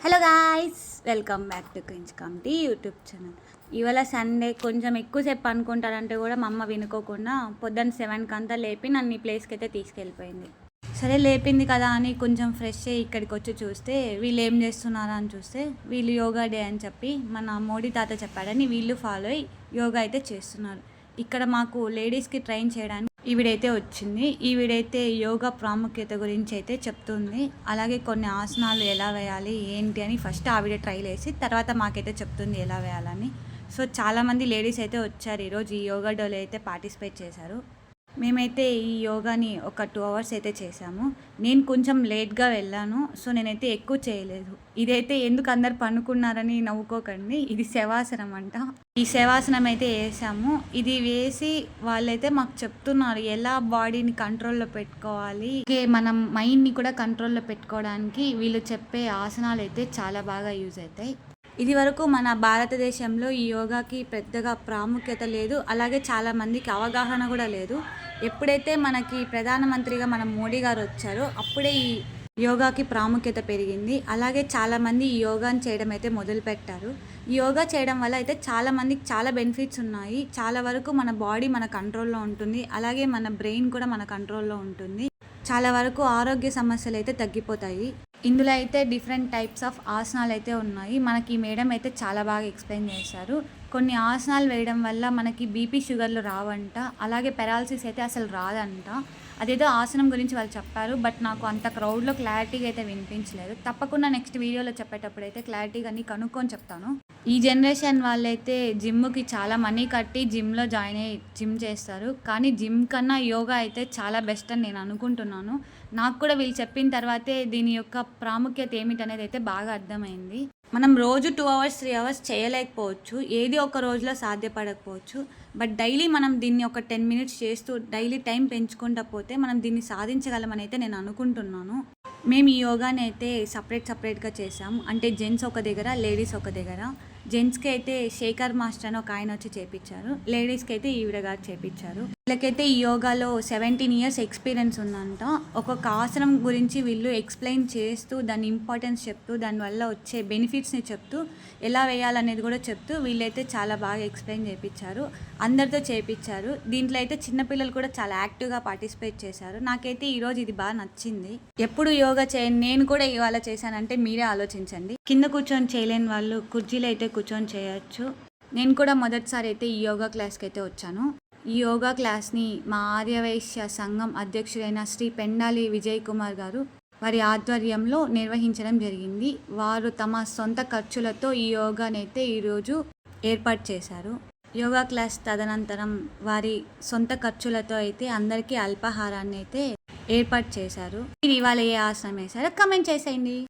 Hello guys, welcome back to Queens committee YouTube channel. ఇవాళ Sunday కొంచెం ఎక్కువసేపు అనుకుంటారంటే కూడా మా అమ్మ వినుకోకుండా పొద్దున్న 7కి అంతా లేపి నన్ను ఈ ప్లేస్కి అయితే తీసుకెళ్ళిపోయింది. సరే లేపింది కదా అని కొంచెం ఫ్రెష్ అయ్యి ఇక్కడికి వచ్చి చూస్తే వీళ్ళు ఏం చేస్తున్నారా అని చూస్తే వీళ్ళు యోగా డే అని చెప్పి మన మోడీ తాత చెప్పాడని వీళ్ళు ఫాలో అయ్యి యోగా అయితే చేస్తున్నారు. ఇక్కడ మాకు లేడీస్కి ట్రైన్ చేయడానికి ఈవిడైతే వచ్చింది. ఈవిడైతే యోగా ప్రాముఖ్యత గురించి అయితే చెప్తుంది. అలాగే కొన్ని ఆసనాలు ఎలా వేయాలి ఏంటి అని ఫస్ట్ ఆవిడ ట్రైల్ వేసి తర్వాత మాకైతే చెప్తుంది ఎలా వేయాలని. సో చాలామంది లేడీస్ అయితే వచ్చారు ఈరోజు ఈ యోగా డేలో అయితే పార్టిసిపేట్ చేశారు. మేమైతే ఈ యోగాని ఒక 2 అవర్స్ అయితే చేసాము. నేను కొంచెం లేట్గా వెళ్ళాను, సో నేనైతే ఎక్కువ చేయలేదు. ఇదైతే ఎందుకు అందరు పనుకున్నారని నవ్వుకోకండి, ఇది శవాసనం అంట. ఈ శవాసనం అయితే వేసాము. ఇది వేసి వాళ్ళైతే మాకు చెప్తున్నారు ఎలా బాడీని కంట్రోల్లో పెట్టుకోవాలి, మనం మైండ్ని కూడా కంట్రోల్లో పెట్టుకోవడానికి వీళ్ళు చెప్పే ఆసనాలు అయితే చాలా బాగా యూజ్ అవుతాయి. ఇది వరకు మన భారతదేశంలో ఈ యోగాకి పెద్దగా ప్రాముఖ్యత లేదు, అలాగే చాలామందికి అవగాహన కూడా లేదు. ఎప్పుడైతే మనకి ప్రధానమంత్రిగా మన మోడీ గారు వచ్చారో అప్పుడే ఈ యోగాకి ప్రాముఖ్యత పెరిగింది. అలాగే చాలామంది ఈ యోగాని చేయడం అయితే మొదలుపెట్టారు. ఈ యోగా చేయడం వల్ల అయితే చాలామందికి చాలా బెనిఫిట్స్ ఉన్నాయి. చాలా వరకు మన బాడీ మన కంట్రోల్లో ఉంటుంది, అలాగే మన బ్రెయిన్ కూడా మన కంట్రోల్లో ఉంటుంది. చాలా వరకు ఆరోగ్య సమస్యలు అయితే తగ్గిపోతాయి. ఇందులో అయితే డిఫరెంట్ టైప్స్ ఆఫ్ ఆసనాలు అయితే ఉన్నాయి. మనకి ఈ మేడం అయితే చాలా బాగా ఎక్స్ప్లెయిన్ చేశారు. కొన్ని ఆసనాలు వేయడం వల్ల మనకి బీపీ షుగర్లు రావంట, అలాగే పెరాలసిస్ అయితే అసలు రాదంట. అదేదో ఆసనం గురించి వాళ్ళు చెప్పారు, బట్ నాకు అంత క్రౌడ్లో క్లారిటీగా అయితే వినిపించలేదు. తప్పకుండా నెక్స్ట్ వీడియోలో చెప్పేటప్పుడు అయితే క్లారిటీగా అన్నీ కనుక్కొని చెప్తాను. ఈ జనరేషన్ వాళ్ళైతే జిమ్కి చాలా మనీ కట్టి జిమ్లో జాయిన్ అయ్యి జిమ్ చేస్తారు, కానీ జిమ్ కన్నా యోగా అయితే చాలా బెస్ట్ అని నేను అనుకుంటున్నాను. నాకు కూడా వీళ్ళు చెప్పిన తర్వాతే దీని యొక్క ప్రాముఖ్యత ఏమిటనేది అయితే బాగా అర్థమైంది. మనం రోజు 2 అవర్స్ 3 అవర్స్ చేయలేకపోవచ్చు, ఏది ఒక రోజులో సాధ్యపడకపోవచ్చు, బట్ డైలీ మనం దీన్ని ఒక 10 మినిట్స్ చేస్తూ డైలీ టైం పెంచుకుంటా పోతే మనం దీన్ని సాధించగలమని అయితే నేను అనుకుంటున్నాను. మేము ఈ యోగాని అయితే సపరేట్గా చేసాం. అంటే జెంట్స్ ఒక దగ్గర, లేడీస్ ఒక దగ్గర. జెంట్స్కి అయితే శేఖర్ మాస్టర్ అని ఒక ఆయన వచ్చి చేపించారు, లేడీస్కి అయితే ఈవిడ గారు చేపించారు. వీళ్ళకైతే ఈ యోగాలో 17 ఇయర్స్ ఎక్స్పీరియన్స్ ఉందంట. ఒక్కొక్క ఆసనం గురించి వీళ్ళు ఎక్స్ప్లెయిన్ చేస్తూ దాని ఇంపార్టెన్స్ చెప్తూ దానివల్ల వచ్చే బెనిఫిట్స్ని చెప్తూ ఎలా వేయాలనేది కూడా చెప్తూ వీళ్ళైతే చాలా బాగా ఎక్స్ప్లెయిన్ చేయించారు. అందరితో చేయించారు. దీంట్లో అయితే చిన్నపిల్లలు కూడా చాలా యాక్టివ్గా పార్టిసిపేట్ చేశారు. నాకైతే ఈరోజు ఇది బాగా నచ్చింది. ఎప్పుడు యోగా చేయను, నేను కూడా ఇవాళ చేశానంటే మీరే ఆలోచించండి. కింద కూర్చొని చేయలేని వాళ్ళు కుర్చీలో అయితే కూర్చొని చేయొచ్చు. నేను కూడా మొదటిసారి అయితే ఈ యోగా క్లాస్కి అయితే వచ్చాను. ఈ యోగా క్లాస్ని మా ఆర్యవైశ్య సంఘం అధ్యక్షుడైన శ్రీ పెండాలి విజయ్ కుమార్ గారు వారి ఆధ్వర్యంలో నిర్వహించడం జరిగింది. వారు తమ సొంత ఖర్చులతో ఈ యోగానైతే ఈరోజు ఏర్పాటు చేశారు. యోగా క్లాస్ తదనంతరం వారి సొంత ఖర్చులతో అయితే అందరికీ అల్పాహారాన్ని అయితే ఏర్పాటు చేశారు. మీరు ఇవాళ ఏ ఆసనం వేశారో కమెంట్ చేసేయండి.